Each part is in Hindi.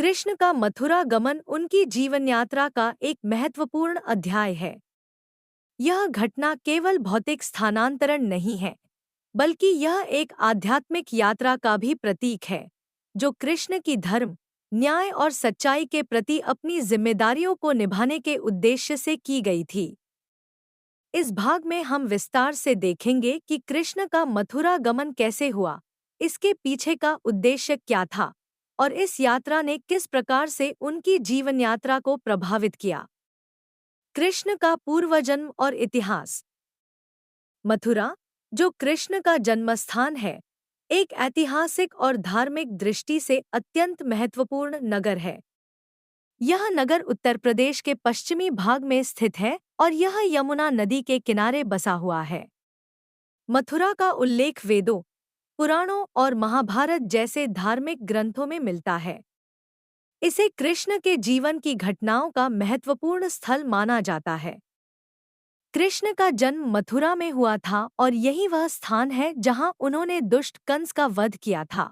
कृष्ण का मथुरा गमन उनकी जीवन यात्रा का एक महत्वपूर्ण अध्याय है। यह घटना केवल भौतिक स्थानांतरण नहीं है, बल्कि यह एक आध्यात्मिक यात्रा का भी प्रतीक है, जो कृष्ण की धर्म, न्याय और सच्चाई के प्रति अपनी जिम्मेदारियों को निभाने के उद्देश्य से की गई थी। इस भाग में हम विस्तार से देखेंगे कि कृष्ण का मथुरा गमन कैसे हुआ, इसके पीछे का उद्देश्य क्या था, और इस यात्रा ने किस प्रकार से उनकी जीवन यात्रा को प्रभावित किया। कृष्ण का पूर्वजन्म और इतिहास। मथुरा, जो कृष्ण का जन्मस्थान है, एक ऐतिहासिक और धार्मिक दृष्टि से अत्यंत महत्वपूर्ण नगर है। यह नगर उत्तर प्रदेश के पश्चिमी भाग में स्थित है और यह यमुना नदी के किनारे बसा हुआ है। मथुरा का उल्लेख वेदों, पुराणों और महाभारत जैसे धार्मिक ग्रंथों में मिलता है। इसे कृष्ण के जीवन की घटनाओं का महत्वपूर्ण स्थल माना जाता है। कृष्ण का जन्म मथुरा में हुआ था और यही वह स्थान है जहां उन्होंने दुष्ट कंस का वध किया था।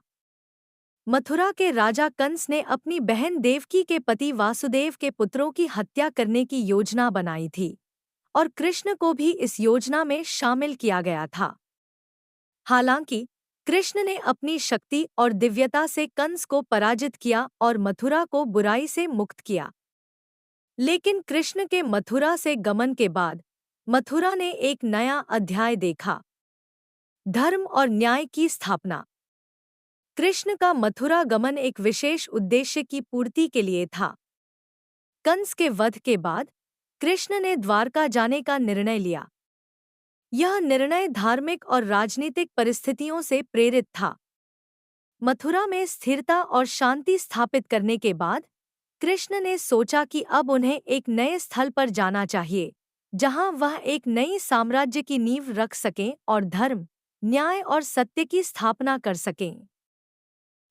मथुरा के राजा कंस ने अपनी बहन देवकी के पति वासुदेव के पुत्रों की हत्या करने की योजना बनाई थी, और कृष्ण को भी इस योजना में शामिल किया गया था। हालांकि कृष्ण ने अपनी शक्ति और दिव्यता से कंस को पराजित किया और मथुरा को बुराई से मुक्त किया। लेकिन कृष्ण के मथुरा से गमन के बाद मथुरा ने एक नया अध्याय देखा, धर्म और न्याय की स्थापना। कृष्ण का मथुरा गमन एक विशेष उद्देश्य की पूर्ति के लिए था। कंस के वध के बाद कृष्ण ने द्वारका जाने का निर्णय लिया। यह निर्णय धार्मिक और राजनीतिक परिस्थितियों से प्रेरित था। मथुरा में स्थिरता और शांति स्थापित करने के बाद कृष्ण ने सोचा कि अब उन्हें एक नए स्थल पर जाना चाहिए, जहां वह एक नई साम्राज्य की नींव रख सकें और धर्म, न्याय और सत्य की स्थापना कर सकें।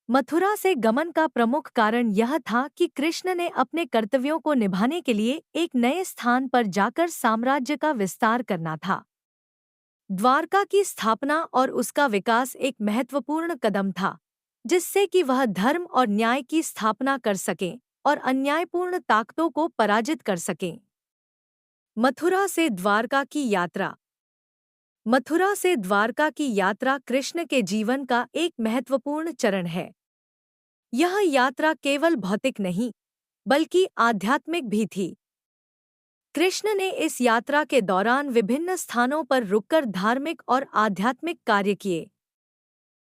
मथुरा से गमन का प्रमुख कारण यह था कि कृष्ण ने अपने कर्तव्यों को निभाने के लिए एक नए स्थान पर जाकर साम्राज्य का विस्तार करना था। द्वारका की स्थापना और उसका विकास एक महत्वपूर्ण कदम था, जिससे कि वह धर्म और न्याय की स्थापना कर सकें और अन्यायपूर्ण ताकतों को पराजित कर सकें। मथुरा से द्वारका की यात्रा। मथुरा से द्वारका की यात्रा कृष्ण के जीवन का एक महत्वपूर्ण चरण है। यह यात्रा केवल भौतिक नहीं, बल्कि आध्यात्मिक भी थी। कृष्ण ने इस यात्रा के दौरान विभिन्न स्थानों पर रुककर धार्मिक और आध्यात्मिक कार्य किए।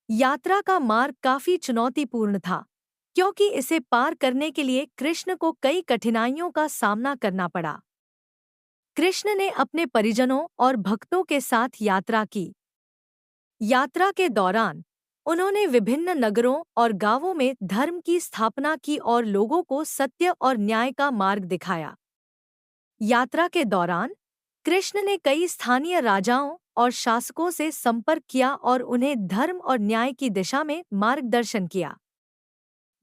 यात्रा का मार्ग काफी चुनौतीपूर्ण था, क्योंकि इसे पार करने के लिए कृष्ण को कई कठिनाइयों का सामना करना पड़ा। कृष्ण ने अपने परिजनों और भक्तों के साथ यात्रा की। यात्रा के दौरान उन्होंने विभिन्न नगरों और गांवों में धर्म की स्थापना की और लोगों को सत्य और न्याय का मार्ग दिखाया। यात्रा के दौरान कृष्ण ने कई स्थानीय राजाओं और शासकों से संपर्क किया और उन्हें धर्म और न्याय की दिशा में मार्गदर्शन किया।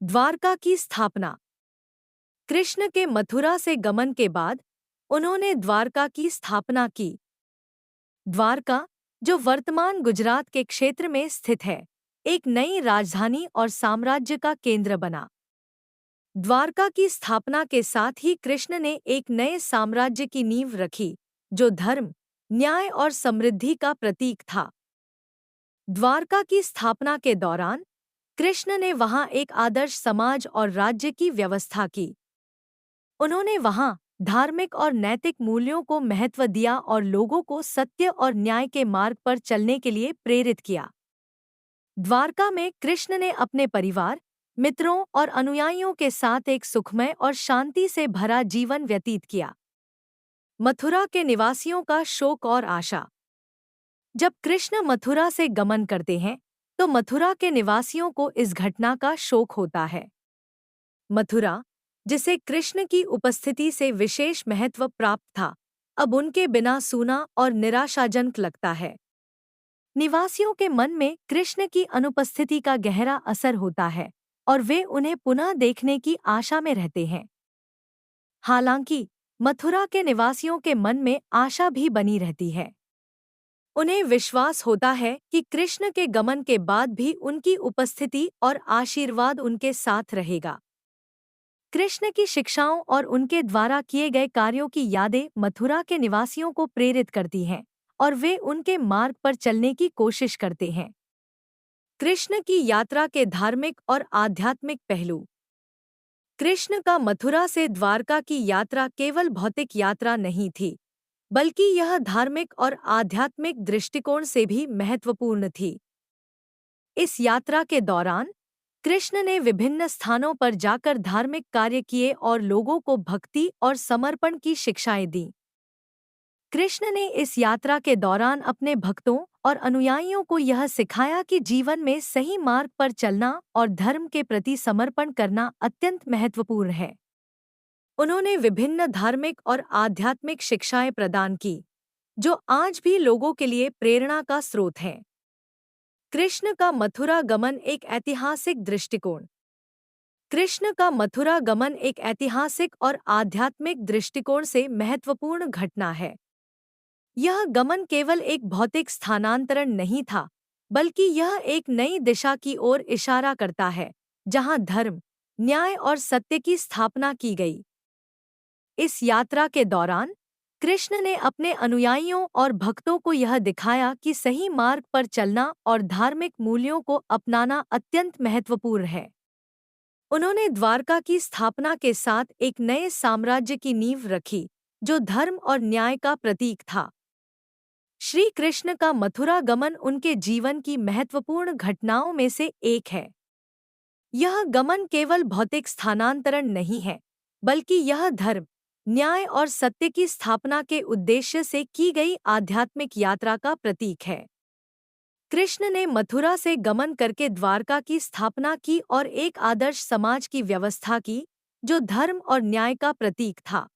द्वारका की स्थापना। कृष्ण के मथुरा से गमन के बाद उन्होंने द्वारका की स्थापना की। द्वारका, जो वर्तमान गुजरात के क्षेत्र में स्थित है, एक नई राजधानी और साम्राज्य का केंद्र बना। द्वारका की स्थापना के साथ ही कृष्ण ने एक नए साम्राज्य की नींव रखी, जो धर्म, न्याय और समृद्धि का प्रतीक था। द्वारका की स्थापना के दौरान कृष्ण ने वहां एक आदर्श समाज और राज्य की व्यवस्था की। उन्होंने वहां धार्मिक और नैतिक मूल्यों को महत्व दिया और लोगों को सत्य और न्याय के मार्ग पर चलने के लिए प्रेरित किया। द्वारका में कृष्ण ने अपने परिवार, मित्रों और अनुयायियों के साथ एक सुखमय और शांति से भरा जीवन व्यतीत किया। मथुरा के निवासियों का शोक और आशा। जब कृष्ण मथुरा से गमन करते हैं, तो मथुरा के निवासियों को इस घटना का शोक होता है। मथुरा, जिसे कृष्ण की उपस्थिति से विशेष महत्व प्राप्त था, अब उनके बिना सूना और निराशाजनक लगता है। निवासियों के मन में कृष्ण की अनुपस्थिति का गहरा असर होता है और वे उन्हें पुनः देखने की आशा में रहते हैं। हालांकि मथुरा के निवासियों के मन में आशा भी बनी रहती है। उन्हें विश्वास होता है कि कृष्ण के गमन के बाद भी उनकी उपस्थिति और आशीर्वाद उनके साथ रहेगा। कृष्ण की शिक्षाओं और उनके द्वारा किए गए कार्यों की यादें मथुरा के निवासियों को प्रेरित करती हैं और वे उनके मार्ग पर चलने की कोशिश करते हैं। कृष्ण की यात्रा के धार्मिक और आध्यात्मिक पहलू। कृष्ण का मथुरा से द्वारका की यात्रा केवल भौतिक यात्रा नहीं थी, बल्कि यह धार्मिक और आध्यात्मिक दृष्टिकोण से भी महत्वपूर्ण थी। इस यात्रा के दौरान कृष्ण ने विभिन्न स्थानों पर जाकर धार्मिक कार्य किए और लोगों को भक्ति और समर्पण की शिक्षाएं दी। कृष्ण ने इस यात्रा के दौरान अपने भक्तों और अनुयायियों को यह सिखाया कि जीवन में सही मार्ग पर चलना और धर्म के प्रति समर्पण करना अत्यंत महत्वपूर्ण है। उन्होंने विभिन्न धार्मिक और आध्यात्मिक शिक्षाएं प्रदान की, जो आज भी लोगों के लिए प्रेरणा का स्रोत हैं। कृष्ण का मथुरा गमन एक ऐतिहासिक दृष्टिकोण। कृष्ण का मथुरा गमन एक ऐतिहासिक और आध्यात्मिक दृष्टिकोण से महत्वपूर्ण घटना है। यह गमन केवल एक भौतिक स्थानांतरण नहीं था, बल्कि यह एक नई दिशा की ओर इशारा करता है, जहां धर्म, न्याय और सत्य की स्थापना की गई। इस यात्रा के दौरान कृष्ण ने अपने अनुयायियों और भक्तों को यह दिखाया कि सही मार्ग पर चलना और धार्मिक मूल्यों को अपनाना अत्यंत महत्वपूर्ण है। उन्होंने द्वारका की स्थापना के साथ एक नए साम्राज्य की नींव रखी, जो धर्म और न्याय का प्रतीक था। श्री कृष्ण का मथुरा गमन उनके जीवन की महत्वपूर्ण घटनाओं में से एक है। यह गमन केवल भौतिक स्थानांतरण नहीं है, बल्कि यह धर्म, न्याय और सत्य की स्थापना के उद्देश्य से की गई आध्यात्मिक यात्रा का प्रतीक है। कृष्ण ने मथुरा से गमन करके द्वारका की स्थापना की और एक आदर्श समाज की व्यवस्था की, जो धर्म और न्याय का प्रतीक था।